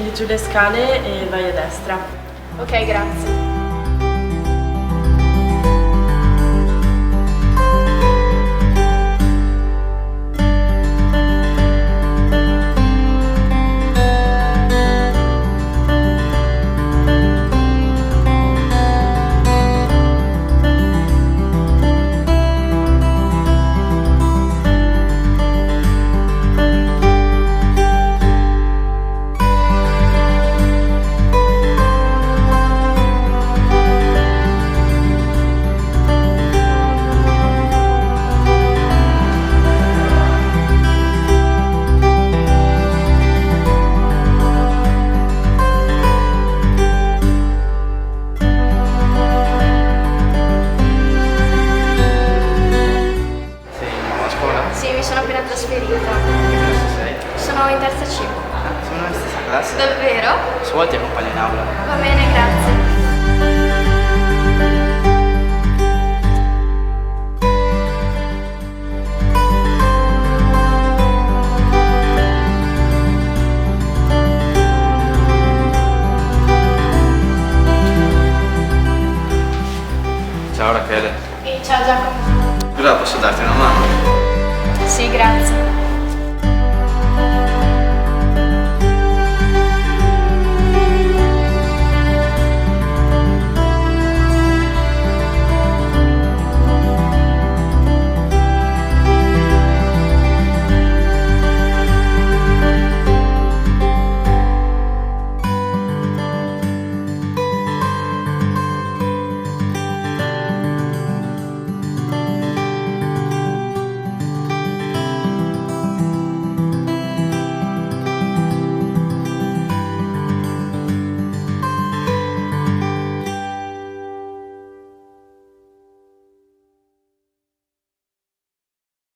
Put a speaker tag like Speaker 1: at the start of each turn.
Speaker 1: scendi giù le scale e vai a destra.
Speaker 2: Ok, grazie. Sì, mi sono appena trasferita.
Speaker 3: Che classe sei?
Speaker 2: Sono in terza C.
Speaker 3: Ah, siamo nella stessa classe.
Speaker 2: Davvero?
Speaker 3: Se vuoi ti accompagno in aula.
Speaker 2: Va bene, grazie.
Speaker 3: Ciao Rachele.
Speaker 2: Ciao Giacomo.
Speaker 3: Scusa, posso darti una mano?
Speaker 2: Sì, grazie.